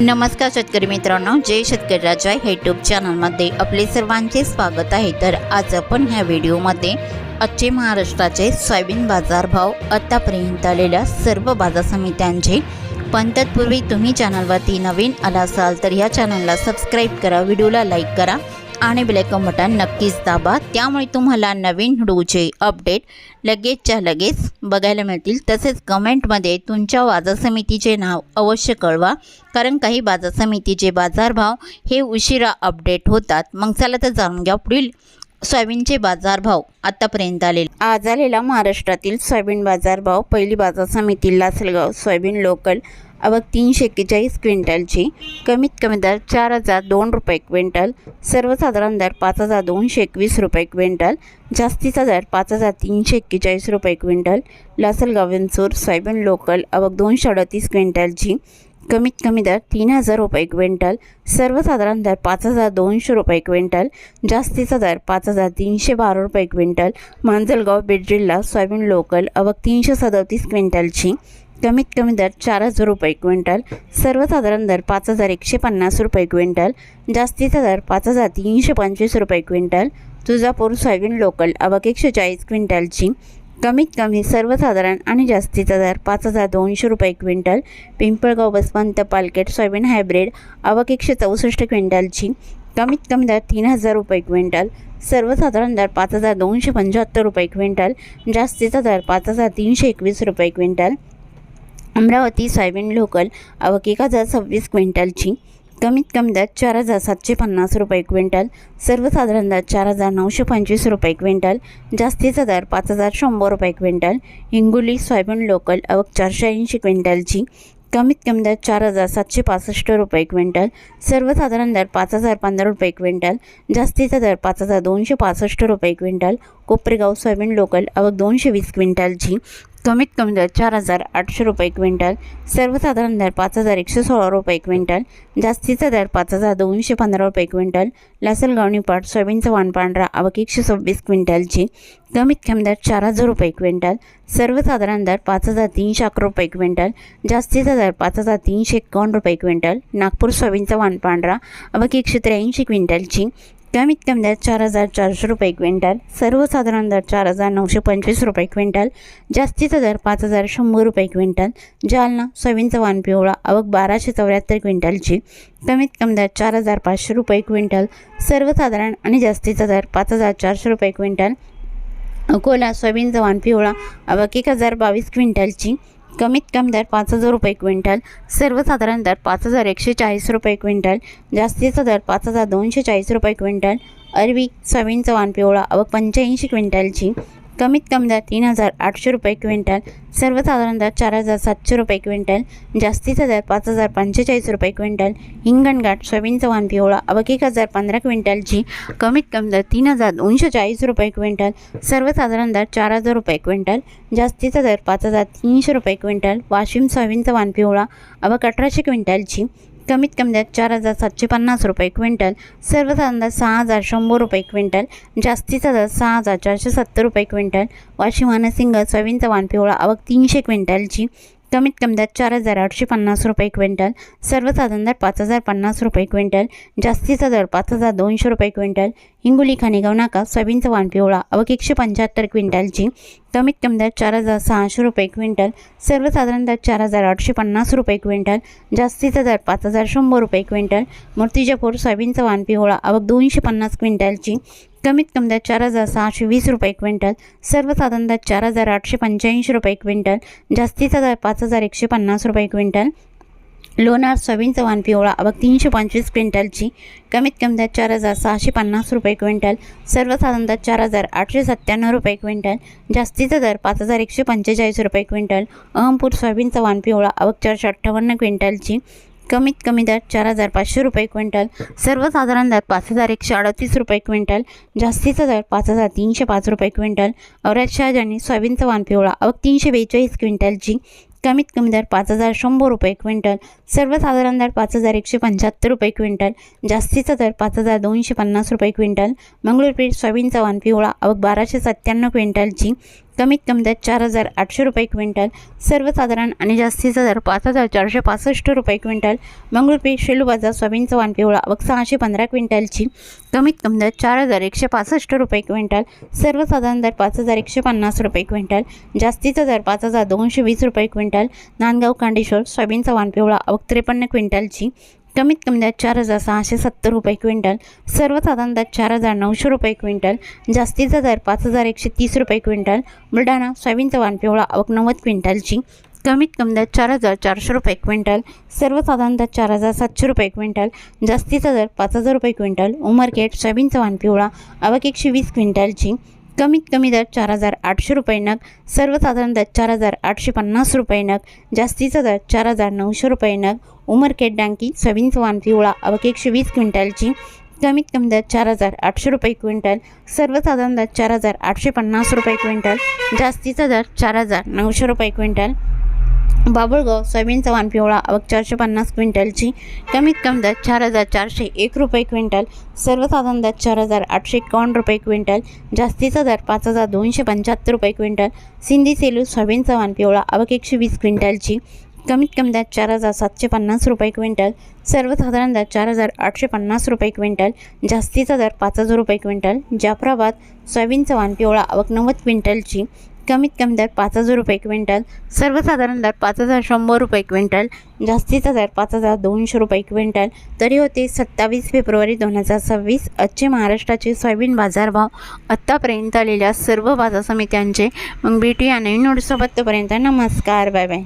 नमस्कार शेतकरी मित्रांनो, जय शेतकरी राजा यूट्यूब चॅनलमध्ये आपले सर्वांचे स्वागत आहे। तर आज आपण ह्या व्हिडिओमध्ये आजचे महाराष्ट्राचे सोयाबीन बाजारभाव, आतापर्यंत आलेल्या सर्व बाजार समित्यांचे, पण तत्पूर्वी तुम्ही चॅनलवरती नवीन आला असाल तर या चॅनलला सबस्क्राईब करा, व्हिडिओला लाईक करा आणि बेल आयकॉन बटन नक्कीच दाबा, त्यामुळे तुम्हाला नवीन व्हिडिओचे अपडेट लगेचच्या लगेच बघायला मिळतील। तसेच कमेंटमध्ये तुमच्या बाजार समितीचे नाव अवश्य कळवा, कारण काही बाजार समितीचे बाजारभाव हे उशिरा अपडेट होतात। मग चला तर जाणून घ्या पुढील सोयाबीनचे बाजारभाव आतापर्यंत आलेले। आज आलेला महाराष्ट्रातील सोयाबीन बाजारभाव, पहिली बाजार समिती लासलगाव सोयाबीन लोकल आवक 341 क्विंटलची, कमीत कमी दर 4002 रुपये क्विंटल, सर्वसाधारण दर 5221 रुपये क्विंटल, जास्तीचा दर 5341 रुपये quintal. Lasalgaon Vinchur soybean local आवक 238 क्विंटलची, कमीत कमी दर 3000 रुपये क्विंटल, सर्वसाधारण दर 5200 रुपये क्विंटल, जास्तीचा दर 5312 रुपये क्विंटल। मांजलगाव बीड जिल्हा सोयाबीन लोकल आवक 337 क्विंटलची, कमीत कमी दर 4000 रुपये क्विंटल, सर्वसाधारण दर 5150 रुपये क्विंटल, जास्तीचा दर 5325 रुपये क्विंटल। तुळजापूर सोयाबीन लोकल आवक 140 क्विंटलची, कमीत कमी सर्वसाधारण आणि जास्तीचा दर 5200 रुपये क्विंटल। पिंपळगाव बसवंत पालकेट सोयाबीन हायब्रिड आवक 164 क्विंटलची, कमीत कमी दर 3000 रुपये क्विंटल, सर्वसाधारण दर 5275 रुपये क्विंटल, जास्तीचा दर 5321 रुपये क्विंटल। अमरावती सोयाबीन लोकल आवक 1026 क्विंटलची, कमीत कमी दर 4750 रुपये क्विंटल, सर्वसाधारण दर 4925 रुपये क्विंटल, जास्तीचा दर 5100 रुपये क्विंटल। हिंगोली सोयाबीन लोकल आवक 480 क्विंटलची, कमीत कमी दर 4765 रुपये क्विंटल, सर्वसाधारण दर 5015 रुपये क्विंटल, जास्तीचा दर 5265 रुपये क्विंटल। कोपरेगाव सोयाबीन लोकल आवक 220 क्विंटलची, कमीत कमी दर 4800 रुपये क्विंटल, सर्वसाधारण दर 5116 रुपये क्विंटल, जास्तीचा दर 5215 रुपये क्विंटल। लासलगाव निपाट सोयाबीनचा वाण पांढरा आवक 126 क्विंटलची, कमीत कमी दर 4000 रुपये क्विंटल, सर्वसाधारण दर 5311 रुपये क्विंटल, जास्तीचा दर 5351 रुपये क्विंटल। नागपूर सोयाबीनचा वाण पांढरा आवक 183 क्विंटलची, कमीत कमी दर 4400 रुपये क्विंटल, सर्वसाधारण दर 4925 रुपये क्विंटल, जास्तीचा दर 5100 रुपये क्विंटल। जालना सोयाबीनचा वाण पिवळा आवक 1274 क्विंटलची, कमीत कमी दर 4500 रुपये क्विंटल, सर्वसाधारण आणि जास्तीचा दर 5400 रुपये क्विंटल। अकोला सोयाबीनचा वाण पिवळा आवक 1022 क्विंटलची, कमीत कमी दर 5000 रुपये क्विंटल, सर्वसाधारण दर 5140 रुपये क्विंटल, जास्तीचा दर 5240 रुपये क्विंटल। अरवी सोयाबीनचा वाण पिवळा आवक 85 क्विंटलची, कमीत कमी दर 3800 रुपये क्विंटल, सर्वसाधारण दर 4700 रुपये क्विंटल, जास्तीचा दर 5045 रुपये क्विंटल। हिंगणघाट सोयाबीनचा वाण पिवळा आवक 1015 क्विंटलची, कमीत कमी दर 3240 रुपये क्विंटल, सर्वसाधारण दर 4000 रुपये क्विंटल, जास्तीचा दर 5300 रुपये क्विंटल। वाशिम सोयाबीनचा वाण पिवळा आवक 1800 क्विंटलची, कमीत कमी दर 4750 रुपये क्विंटल, सर्वसाधारण दर 6100 रुपये क्विंटल, जास्तीचा दर 6470 रुपये क्विंटल। वाशिम मानसिंग सोयाबीनचा वाण पिवळा आवक 300 क्विंटलची, कमीत कमी दर 4850 रुपये क्विंटल, सर्वसाधारण दर 5050 रुपये क्विंटल, जास्तीचा दर 5200 रुपये क्विंटल। हिंगोली खानेगाव नाका सोयाबीनचा वाण पिवळा आवक 175 क्विंटलची, कमीत कमी दर 4600 रुपये क्विंटल, सर्वसाधारण दर 4850 रुपये क्विंटल, जास्तीचा दर 5100 रुपये क्विंटल। मूर्तिजापूर सोयाबीनचा वाण पिवळा आवक 250 क्विंटलची, कमीत कमी दर 4620 रुपये क्विंटल, सर्वसाधारण दर 4885 रुपये क्विंटल, जास्तीचा दर 5150 रुपये क्विंटल। लोणार सोयाबीनचा वाण पिवळा आवक 325 क्विंटलची, कमीत कमी दर 4650 रुपये क्विंटल, सर्वसाधारण दर 4897 रुपये क्विंटल, जास्तीचा दर 5145 रुपये क्विंटल। अहमपूर सोयाबीनचा वाण पिवळा आवक 458 क्विंटलची, कमीत कमी दर 4500 रुपये क्विंटल, सर्वसाधारण दर 5138 रुपये क्विंटल, जास्तीचा दर 5305 रुपये क्विंटल। औरत शहाजानी सोयाबीनचा वाण पिवळा आवक 342 क्विंटलची, कमीत कमी दर 5100 रुपये क्विंटल, सर्वसाधारण दर 5175 रुपये क्विंटल, जास्तीचा दर 5250 रुपये क्विंटल। मंगळूरपेठ सोयाबीनचा वाण पिवळा आवक 1297 क्विंटलची, कमीत कमी दर 4,800 रुपये क्विंटल, सर्वसाधारण आणि जास्तीचा दर 5,465 रुपये क्विंटल. मंगळूरपेठ शेलू बाजार सोयाबीनचा वाण पिवळा आवक 615 क्विंटलची, कमीत कमी दर 4,165 रुपये क्विंटल, सर्वसाधारण दर 5,150 रुपये क्विंटल, जास्तीचा दर 5,220 रुपये क्विंटल. नांदगाव कांडेश्वर सोयाबीनचा वाण पिवळा आवक 53 क्विंटलची, कमीत कमी दर 4,670 रुपये क्विंटल, सर्वसाधारण दर 4,900 रुपये क्विंटल, जास्तीचा दर 5,130 रुपये क्विंटल. बुलढाणा सोयाबीनचा वाण पिवळा आवक 90 क्विंटलची, कमीत कमी दर 4,400 रुपये क्विंटल, सर्वसाधारण दर 4,700 रुपये क्विंटल, जास्तीचा दर 5,000 रुपये क्विंटल. उमरखेड सोयाबीनचा वाण पिवळा आवक 120 क्विंटलची, कमीत कमी दर 4,800 रुपये नग, सर्वसाधारण दर 4,850 रुपये नग, जास्तीचा दर 4,900 रुपये नग. उमरखेड डांकी सोयाबीनचा वाण पिवळा आवक 120 क्विंटलची, कमीत कमी दर 4,800 रुपये क्विंटल, सर्वसाधारण दर 4,850 रुपये क्विंटल, जास्तीचा दर 4,900 रुपये क्विंटल. बाभुळगाव सोयाबीनचा वाण पिवळा आवक 450 क्विंटलची, कमीत कमी दर 4,401 रुपये क्विंटल, सर्वसाधारण दर 4,851 रुपये क्विंटल, जास्तीचा दर 5,275 रुपये क्विंटल. सिंधी सेलू सोयाबीनचा वाण पिवळा आवक 120 क्विंटलची, कमीत कमी दर 4,750 रुपये क्विंटल, सर्वसाधारण दर 4,850 रुपये क्विंटल, जास्तीचा दर 5,000 रुपये क्विंटल. जाफराबाद सोयाबीनचा वाण पिवळा आवक 90 क्विंटलची, कमीत कमी दर 5,000 रुपये क्विंटल, सर्वसाधारण दर 5,100 रुपये क्विंटल, जास्तीचा दर 5,200 रुपये क्विंटल. तरी होते 27 फेब्रुवारी 2026 आजचे महाराष्ट्राचे सोयाबीन बाजारभाव. आत्तापर्यंत आलेल्या सर्व बाजार समित्यांचे. मग भेटूया नवीन नोटसोबत. तोपर्यंत नमस्कार, बाय बाय.